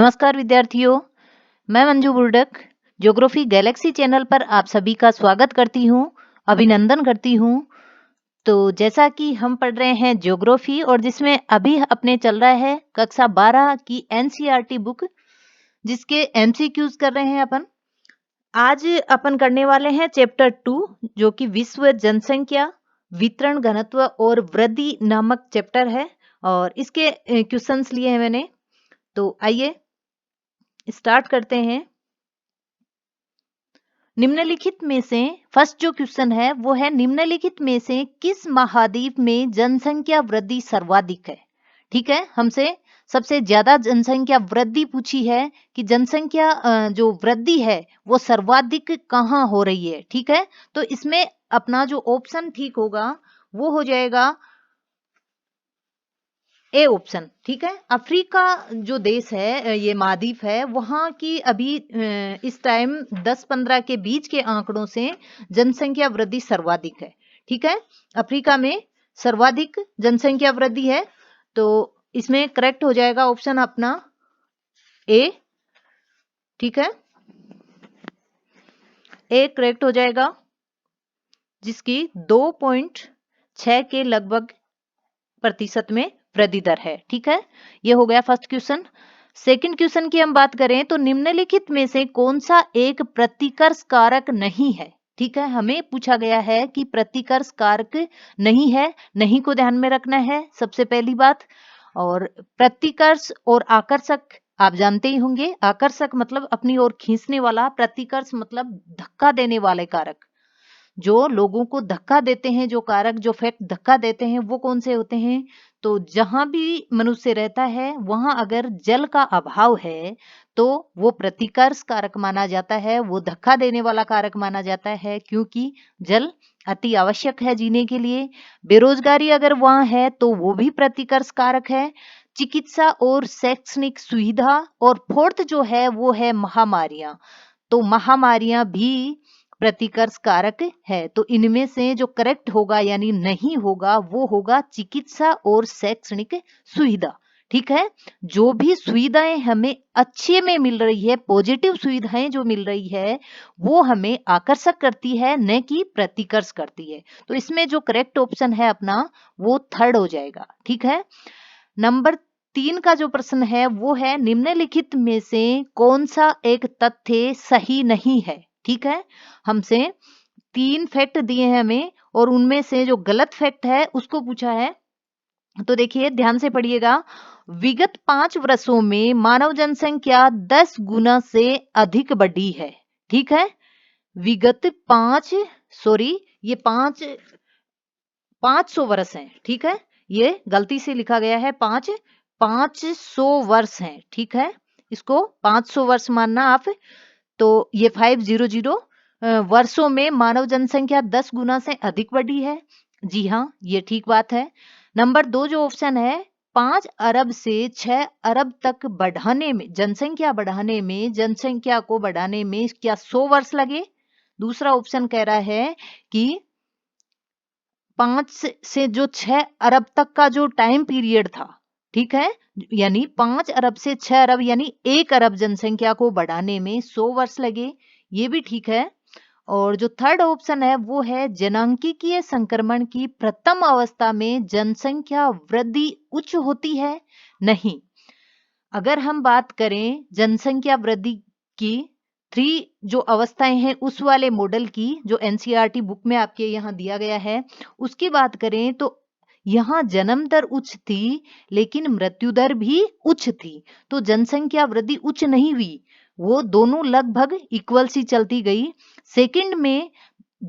नमस्कार विद्यार्थियों, मैं मंजू बुर्डक ज्योग्राफी गैलेक्सी चैनल पर आप सभी का स्वागत करती हूँ, अभिनंदन करती हूँ। तो जैसा कि हम पढ़ रहे हैं ज्योग्राफी और जिसमें अभी अपने चल रहा है कक्षा 12 की एनसीईआरटी बुक, जिसके एमसीक्यूज कर रहे हैं अपन। आज अपन करने वाले हैं चैप्टर 2 जो कि विश्व जनसंख्या वितरण घनत्व और वृद्धि नामक चैप्टर है और इसके क्वेश्चंस लिए हैं मैंने। तो आइए स्टार्ट करते हैं। निम्नलिखित में से फर्स्ट जो क्वेश्चन है वो है, निम्नलिखित में से किस महाद्वीप में जनसंख्या वृद्धि सर्वाधिक है। ठीक है, हमसे सबसे ज्यादा जनसंख्या वृद्धि पूछी है कि जनसंख्या जो वृद्धि है वो सर्वाधिक कहाँ हो रही है। ठीक है, तो इसमें अपना जो ऑप्शन ठीक होगा वो हो जाएगा ए ऑप्शन। ठीक है, अफ्रीका जो देश है, ये महाद्वीप है, वहां की अभी इस टाइम 10-15 के बीच के आंकड़ों से जनसंख्या वृद्धि सर्वाधिक है। ठीक है, अफ्रीका में सर्वाधिक जनसंख्या वृद्धि है, तो इसमें करेक्ट हो जाएगा ऑप्शन अपना ए। ठीक है, ए करेक्ट हो जाएगा, जिसकी 2.6 के लगभग प्रतिशत में वृद्धि दर है। ठीक है, ये हो गया फर्स्ट क्वेश्चन। सेकंड क्वेश्चन की हम बात करें तो निम्नलिखित में से कौन सा एक प्रतिकर्ष कारक नहीं है। ठीक है, हमें पूछा गया है कि प्रतिकर्ष कारक नहीं है, नहीं को ध्यान में रखना है सबसे पहली बात। और प्रतिकर्ष और आकर्षक आप जानते ही होंगे, आकर्षक मतलब अपनी ओर खींचने वाला, प्रतिकर्ष मतलब धक्का देने वाले कारक। जो लोगों को धक्का देते हैं, जो कारक, जो फैक्ट धक्का देते हैं, वो कौन से होते हैं। तो जहां भी मनुष्य रहता है वहां अगर जल का अभाव है तो वो प्रतिकर्ष कारक माना जाता है, वो धक्का देने वाला कारक माना जाता है, क्योंकि जल अति आवश्यक है जीने के लिए। बेरोजगारी अगर वहां है तो वो भी प्रतिकर्ष कारक है। चिकित्सा और शैक्षणिक सुविधा, और फोर्थ जो है वो है महामारियां। तो महामारियां भी प्रतिकर्ष कारक है। तो इनमें से जो करेक्ट होगा यानी नहीं होगा वो होगा चिकित्सा और शैक्षणिक सुविधा। ठीक है, जो भी सुविधाएं हमें अच्छे में मिल रही है, पॉजिटिव सुविधाएं जो मिल रही है वो हमें आकर्षक करती है, न कि प्रतिकर्ष करती है। तो इसमें जो करेक्ट ऑप्शन है अपना वो थर्ड हो जाएगा। ठीक है, नंबर 3 का जो प्रश्न है वो है, निम्नलिखित में से कौन सा एक तथ्य सही नहीं है। ठीक है, हमसे 3 फैक्ट दिए हैं हमें और उनमें से जो गलत फैक्ट है उसको पूछा है। तो देखिए ध्यान से पढ़िएगा, विगत 5 वर्षों में मानव जनसंख्या 10 गुना से अधिक बढ़ी है। ठीक है, विगत 5 सॉरी ये 500 वर्ष हैं। ठीक है, ये गलती से लिखा गया है 500 वर्ष हैं। ठीक है, इसको 500 वर्ष मानना आप। तो ये 500 वर्षों में मानव जनसंख्या 10 गुना से अधिक बढ़ी है। जी हाँ, ये ठीक बात है। नंबर 2 जो ऑप्शन है, 5 अरब से 6 अरब तक बढ़ाने में, जनसंख्या बढ़ाने में, जनसंख्या को बढ़ाने में क्या 100 वर्ष लगे। दूसरा ऑप्शन कह रहा है कि 5 से जो 6 अरब तक का जो टाइम पीरियड था, ठीक है, यानी 5 अरब से 6 अरब यानी 1 अरब जनसंख्या को बढ़ाने में 100 वर्ष लगे। ये भी ठीक है। और जो थर्ड ऑप्शन है वो है, जनांकीय संक्रमण की प्रथम अवस्था में जनसंख्या वृद्धि उच्च होती है। नहीं, अगर हम बात करें जनसंख्या वृद्धि की 3 जो अवस्थाएं हैं उस वाले मॉडल की, जो एनसीईआरटी बुक में आपके यहाँ दिया गया है, उसकी बात करें तो यहाँ जन्म दर उच्च थी लेकिन मृत्यु दर भी उच्च थी। तो जनसंख्या वृद्धि उच्च नहीं हुई, वो दोनों लगभग इक्वल सी चलती गई। सेकंड में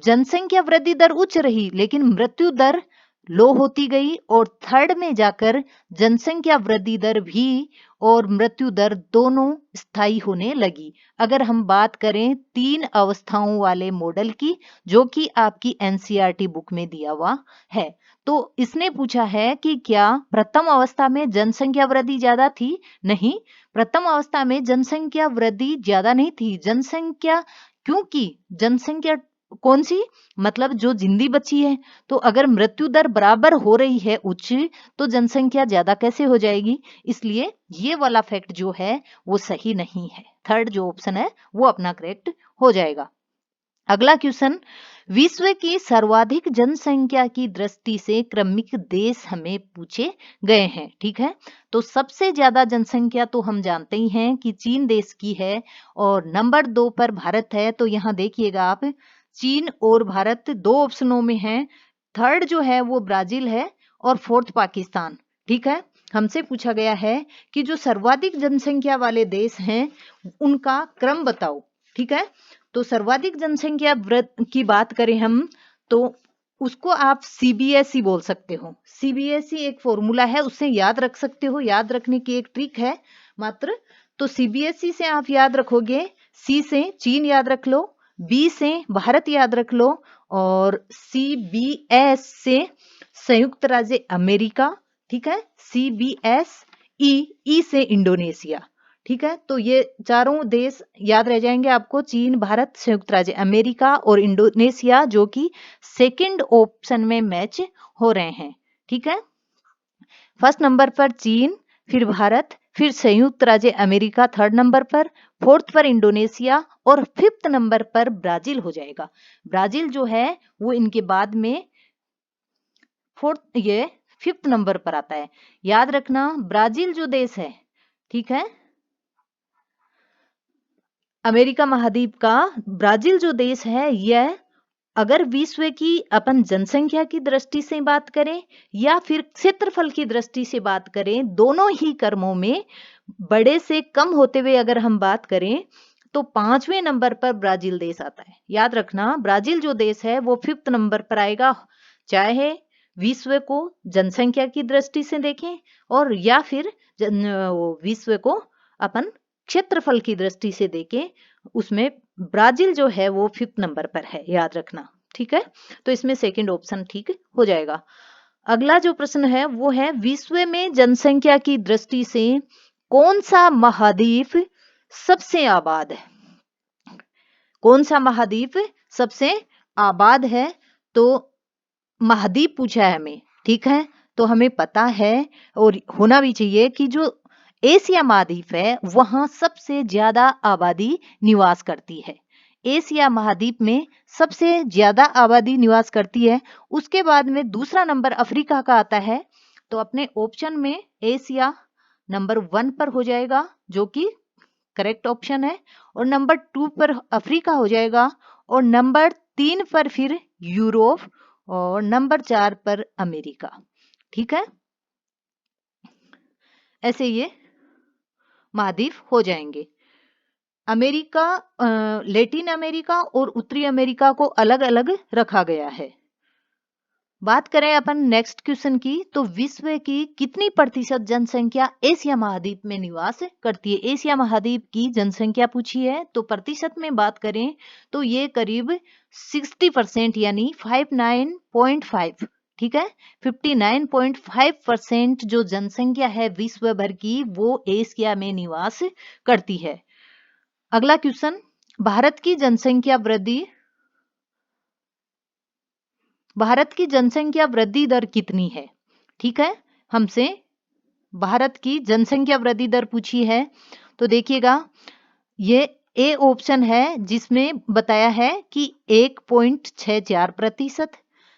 जनसंख्या वृद्धि दर उच्च रही लेकिन मृत्यु दर लो होती गई। और थर्ड में जाकर जनसंख्या वृद्धि दर भी और मृत्यु दर दोनों स्थायी होने लगी। अगर हम बात करें 3 अवस्थाओं वाले मॉडल की, जो कि आपकी एनसीईआरटी बुक में दिया हुआ है। तो इसने पूछा है कि क्या प्रथम अवस्था में जनसंख्या वृद्धि ज्यादा थी। नहीं, प्रथम अवस्था में जनसंख्या वृद्धि ज्यादा नहीं थी। जनसंख्या, क्योंकि जनसंख्या कौन सी, मतलब जो जिंदी बची है। तो अगर मृत्यु दर बराबर हो रही है उच्च, तो जनसंख्या ज्यादा कैसे हो जाएगी। इसलिए ये वाला फैक्ट जो है वो सही नहीं है। थर्ड जो ऑप्शन है वो अपना करेक्ट हो जाएगा। अगला क्वेश्चन, विश्व की सर्वाधिक जनसंख्या की दृष्टि से क्रमिक देश हमें पूछे गए हैं। ठीक है, तो सबसे ज्यादा जनसंख्या तो हम जानते ही हैं कि चीन देश की है, और नंबर 2 पर भारत है। तो यहाँ देखिएगा आप, चीन और भारत दो ऑप्शनों में है। थर्ड जो है वो ब्राजील है, और फोर्थ पाकिस्तान। ठीक है, हमसे पूछा गया है कि जो सर्वाधिक जनसंख्या वाले देश हैं उनका क्रम बताओ। ठीक है, तो सर्वाधिक जनसंख्या की बात करें हम, तो उसको आप सीबीएसई बोल सकते हो। सीबीएसई एक फॉर्मूला है, उससे याद रख सकते हो, याद रखने की एक ट्रिक है मात्र। तो सीबीएसई से आप याद रखोगे, सी से चीन याद रख लो, बी से भारत याद रख लो, और सीबीएस से संयुक्त राज्य अमेरिका। ठीक है, सीबीएस, ई से इंडोनेशिया। ठीक है, तो ये चारों देश याद रह जाएंगे आपको, चीन, भारत, संयुक्त राज्य अमेरिका और इंडोनेशिया, जो कि सेकंड ऑप्शन में मैच हो रहे हैं। ठीक है, फर्स्ट नंबर पर चीन, फिर भारत, फिर संयुक्त राज्य अमेरिका थर्ड नंबर पर, फोर्थ पर इंडोनेशिया, और फिफ्थ नंबर पर ब्राजील हो जाएगा। ब्राजील जो है वो इनके बाद में फोर्थ, ये फिफ्थ नंबर पर आता है। याद रखना, ब्राजील जो देश है, ठीक है, अमेरिका महाद्वीप का ब्राजील जो देश है, यह अगर विश्व की अपन जनसंख्या की दृष्टि से बात करें या फिर क्षेत्रफल की दृष्टि से बात करें, दोनों ही क्रमों में बड़े से कम होते हुए अगर हम बात करें, तो 5वें नंबर पर ब्राजील देश आता है। याद रखना, ब्राजील जो देश है वो फिफ्थ नंबर पर आएगा, चाहे विश्व को जनसंख्या की दृष्टि से देखें और या फिर विश्व को अपन क्षेत्रफल की दृष्टि से देखें, उसमें ब्राजील जो है वो फिफ्थ नंबर पर है, याद रखना। ठीक है, तो इसमें सेकंड ऑप्शन ठीक हो जाएगा। अगला जो प्रश्न है वो है, विश्व में जनसंख्या की दृष्टि से कौन सा महाद्वीप सबसे आबाद है। कौन सा महाद्वीप सबसे आबाद है, तो महाद्वीप पूछा है हमें। ठीक है, तो हमें पता है और होना भी चाहिए कि जो एशिया महाद्वीप है वहां सबसे ज्यादा आबादी निवास करती है। एशिया महाद्वीप में सबसे ज्यादा आबादी निवास करती है। उसके बाद में दूसरा नंबर अफ्रीका का आता है। तो अपने ऑप्शन में एशिया नंबर 1 पर हो जाएगा, जो कि करेक्ट ऑप्शन है, और नंबर 2 पर अफ्रीका हो जाएगा, और नंबर 3 पर फिर यूरोप, और नंबर 4 पर अमेरिका। ठीक है, ऐसे ये महाद्वीप हो जाएंगे। अमेरिका, लैटिन अमेरिका और उत्तरी अमेरिका को अलग अलग रखा गया है। बात करें अपन नेक्स्ट क्वेश्चन की, तो विश्व की कितनी प्रतिशत जनसंख्या एशिया महाद्वीप में निवास करती है। एशिया महाद्वीप की जनसंख्या पूछी है, तो प्रतिशत में बात करें तो ये करीब 60% यानी 59.5। ठीक है, 59.5% जो जनसंख्या है विश्व भर की वो एशिया में निवास करती है। अगला क्वेश्चन, भारत की जनसंख्या वृद्धि दर कितनी है। ठीक है, हमसे भारत की जनसंख्या वृद्धि दर पूछी है, तो देखिएगा ये ए ऑप्शन है जिसमें बताया है कि 1.64%,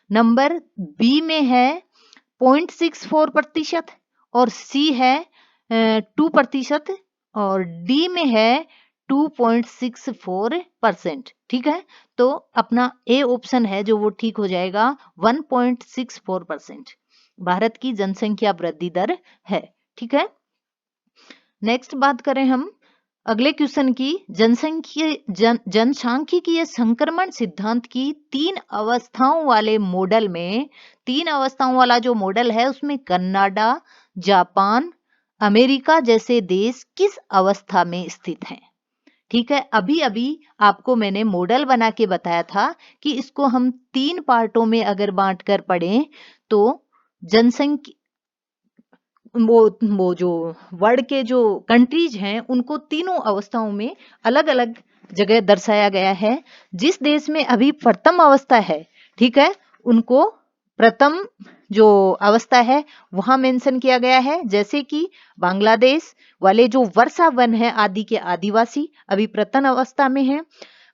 नंबर बी में है 0.64%, और सी है 2%, और डी में है 2.64%। ठीक है, तो अपना ए ऑप्शन है जो वो ठीक हो जाएगा, 1.64% भारत की जनसंख्या वृद्धि दर है। ठीक है, नेक्स्ट बात करें हम अगले क्वेश्चन की, जनसांख्यिकीय संक्रमण सिद्धांत की 3 अवस्थाओं वाले मॉडल में, 3 अवस्थाओं वाला जो मॉडल है उसमें कनाडा, जापान, अमेरिका जैसे देश किस अवस्था में स्थित हैं। ठीक है, अभी अभी आपको मैंने मॉडल बना के बताया था कि इसको हम 3 पार्टों में अगर बांट कर पढ़ें तो जनसंख्या, वो जो वर्ल्ड के जो कंट्रीज हैं उनको तीनों अवस्थाओं में अलग अलग जगह दर्शाया गया है। जिस देश में अभी प्रथम अवस्था है, ठीक है, उनको प्रथम जो अवस्था है वहां मेंशन किया गया है। जैसे कि बांग्लादेश वाले जो वर्षा वन है आदि के आदिवासी अभी प्रथम अवस्था में हैं।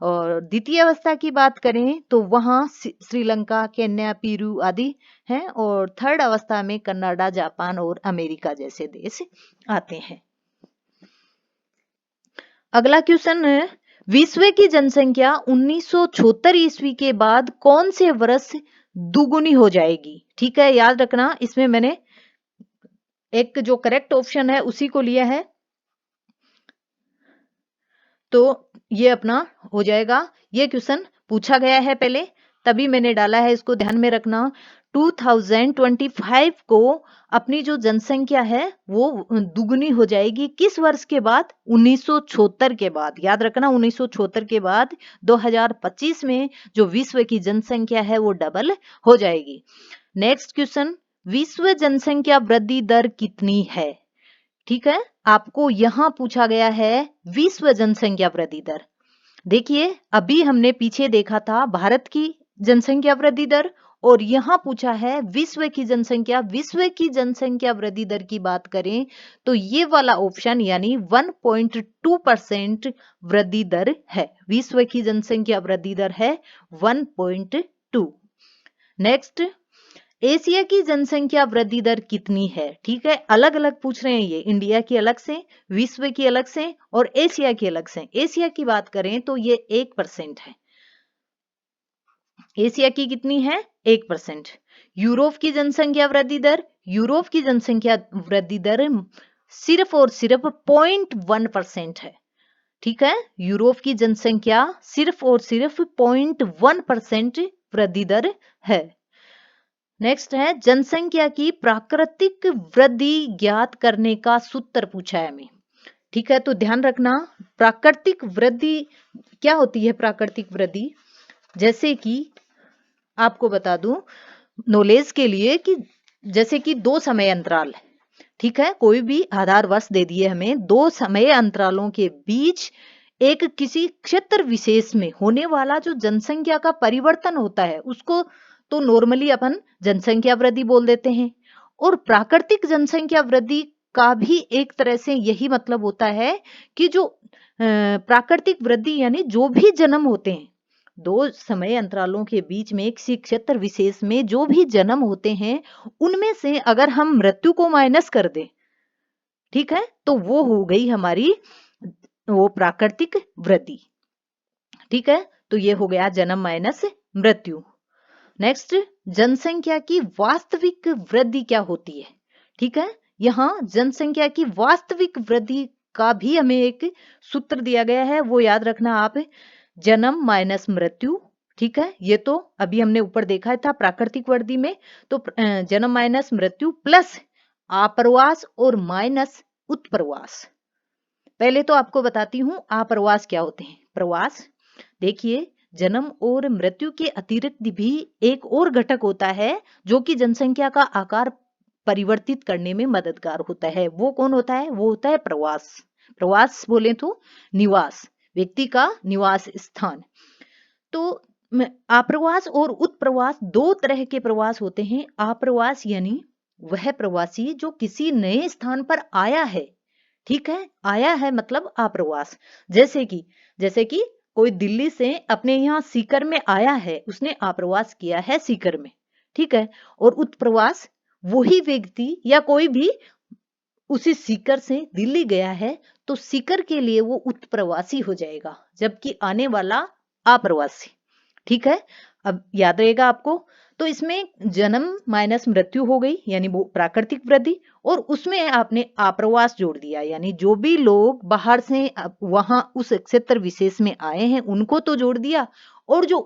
और द्वितीय अवस्था की बात करें तो वहां श्रीलंका, केन्या, पेरू आदि हैं। और थर्ड अवस्था में कनाडा, जापान और अमेरिका जैसे देश आते हैं। अगला क्वेश्चन है, विश्व की जनसंख्या 1976 ईस्वी के बाद कौन से वर्ष दुगुनी हो जाएगी? ठीक है, याद रखना, इसमें मैंने एक जो करेक्ट ऑप्शन है उसी को लिया है, तो ये अपना हो जाएगा। ये क्वेश्चन पूछा गया है पहले, तभी मैंने डाला है, इसको ध्यान में रखना। 2025 को अपनी जो जनसंख्या है वो दुगुनी हो जाएगी। किस वर्ष के बाद? 1976 के बाद। याद रखना, 1976 के बाद 2025 में जो विश्व की जनसंख्या है वो डबल हो जाएगी। नेक्स्ट क्वेश्चन, विश्व जनसंख्या वृद्धि दर कितनी है? ठीक है, आपको यहां पूछा गया है विश्व जनसंख्या वृद्धि दर। देखिए, अभी हमने पीछे देखा था भारत की जनसंख्या वृद्धि दर, और यहां पूछा है विश्व की जनसंख्या। विश्व की जनसंख्या वृद्धि दर की बात करें तो ये वाला ऑप्शन यानी 1.2% वृद्धि दर है। विश्व की जनसंख्या वृद्धि दर है 1.2। नेक्स्ट, एशिया की जनसंख्या वृद्धि दर कितनी है? ठीक है, अलग अलग पूछ रहे हैं ये, इंडिया की अलग से, विश्व की अलग से और एशिया की अलग से। एशिया की बात करें तो ये 1% है। एशिया की कितनी है? 1%। यूरोप की जनसंख्या वृद्धि दर, यूरोप की जनसंख्या वृद्धि दर सिर्फ और सिर्फ 0.1% है। ठीक है, यूरोप की जनसंख्या सिर्फ और सिर्फ 0.1% वृद्धि दर है। नेक्स्ट है, जनसंख्या की प्राकृतिक वृद्धि ज्ञात करने का सूत्र पूछा है हमें। ठीक है, तो ध्यान रखना, प्राकृतिक वृद्धि क्या होती है? प्राकृतिक वृद्धि, जैसे कि आपको बता दूं नॉलेज के लिए कि जैसे कि 2 समय अंतराल है। ठीक है, कोई भी आधार वर्ष दे दिए हमें, 2 समय अंतरालों के बीच एक किसी क्षेत्र विशेष में होने वाला जो जनसंख्या का परिवर्तन होता है उसको तो नॉर्मली अपन जनसंख्या वृद्धि बोल देते हैं। और प्राकृतिक जनसंख्या वृद्धि का भी एक तरह से यही मतलब होता है कि जो प्राकृतिक वृद्धि यानी जो भी जन्म होते हैं 2 समय अंतरालों के बीच में किसी क्षेत्र विशेष में जो भी जन्म होते हैं उनमें से अगर हम मृत्यु को माइनस कर दें, ठीक है, तो वो हो गई हमारी वो प्राकृतिक वृद्धि। ठीक है, तो ये हो गया जन्म माइनस मृत्यु। नेक्स्ट, जनसंख्या की वास्तविक वृद्धि क्या होती है? ठीक है, यहाँ जनसंख्या की वास्तविक वृद्धि का भी हमें एक सूत्र दिया गया है, वो याद रखना आप, जन्म माइनस मृत्यु। ठीक है, ये तो अभी हमने ऊपर देखा था प्राकृतिक वृद्धि में, तो जन्म माइनस मृत्यु प्लस आप्रवास और माइनस उत्प्रवास। पहले तो आपको बताती हूँ आप्रवास क्या होते हैं। प्रवास, देखिए, जन्म और मृत्यु के अतिरिक्त भी एक और घटक होता है जो कि जनसंख्या का आकार परिवर्तित करने में मददगार होता है। वो कौन होता है? वो होता है प्रवास। प्रवास बोले तो निवास, व्यक्ति का निवास स्थान। तो आप्रवास और उत्प्रवास 2 तरह के प्रवास होते हैं। आप्रवास यानी वह प्रवासी जो किसी नए स्थान पर आया है। ठीक है, आया है मतलब आप्रवास। जैसे कि कोई दिल्ली से अपने यहाँ सीकर में आया है, उसने आप्रवास किया है सीकर में। ठीक है, और उत्प्रवास वही व्यक्ति या कोई भी उसी सीकर से दिल्ली गया है तो सीकर के लिए वो उत्प्रवासी हो जाएगा, जबकि आने वाला आप्रवासी। ठीक है, अब याद रहेगा आपको। तो इसमें जन्म माइनस मृत्यु हो गई यानी वो प्राकृतिक वृद्धि, और उसमें आपने आप्रवास जोड़ दिया यानी जो भी लोग बाहर से वहां उस क्षेत्र विशेष में आए हैं उनको तो जोड़ दिया, और जो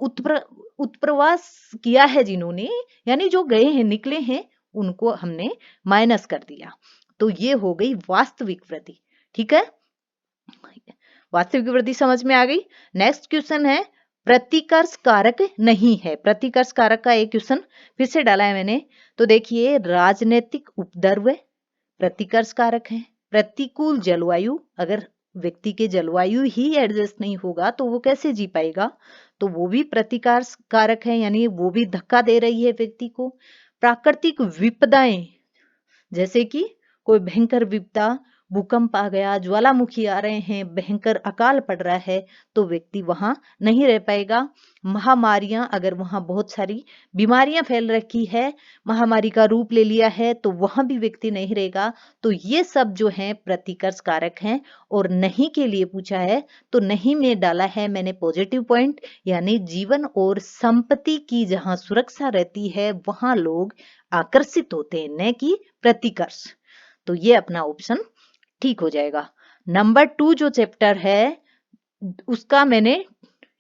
उत्प्रवास किया है जिन्होंने यानी जो गए हैं निकले हैं उनको हमने माइनस कर दिया। तो ये हो गई वास्तविक वृद्धि। ठीक है, वास्तविक वृद्धि समझ में आ गई। नेक्स्ट क्वेश्चन है, प्रतिकर्ष कारक नहीं है। प्रतिकर्ष कारक का एक क्वेश्चन फिर से डाला है मैंने। तो देखिए, राजनीतिक उपद्रव प्रतिकर्ष कारक है। प्रतिकूल जलवायु, अगर व्यक्ति के जलवायु ही एडजस्ट नहीं होगा तो वो कैसे जी पाएगा। तो वो भी प्रतिकार कारक है, यानी वो भी धक्का दे रही है व्यक्ति को। प्राकृतिक विपदाएं, जैसे कि कोई भयंकर विपदा, भूकंप आ गया, ज्वालामुखी आ रहे हैं, भयंकर अकाल पड़ रहा है, तो व्यक्ति वहां नहीं रह पाएगा। महामारियां, अगर वहां बहुत सारी बीमारियां फैल रखी है, महामारी का रूप ले लिया है, तो वहां भी व्यक्ति नहीं रहेगा। तो ये सब जो है प्रतिकर्ष कारक हैं। और नहीं के लिए पूछा है, तो नहीं में डाला है मैंने पॉजिटिव पॉइंट, यानी जीवन और संपत्ति की जहां सुरक्षा रहती है वहां लोग आकर्षित होते हैं, न कि प्रतिकर्ष। तो ये अपना ऑप्शन ठीक हो जाएगा। नंबर 2 जो चैप्टर है उसका मैंने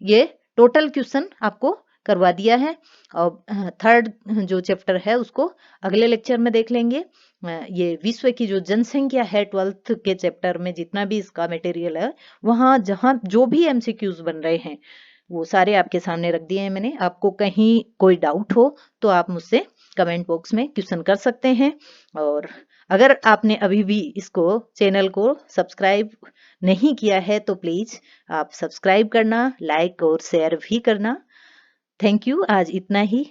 ये टोटल क्वेश्चन आपको करवा दिया है, और थर्ड जो चैप्टर है उसको अगले लेक्चर में देख लेंगे। ये विश्व की जो जनसंख्या है 12th के चैप्टर में जितना भी इसका मटेरियल है, वहां जहां जो भी एमसीक्यूज बन रहे हैं वो सारे आपके सामने रख दिए हैं मैंने। आपको कहीं कोई डाउट हो तो आप मुझसे कमेंट बॉक्स में क्वेश्चन कर सकते हैं। और अगर आपने अभी भी इसको चैनल को सब्सक्राइब नहीं किया है तो प्लीज आप सब्सक्राइब करना, लाइक और शेयर भी करना। थैंक यू, आज इतना ही।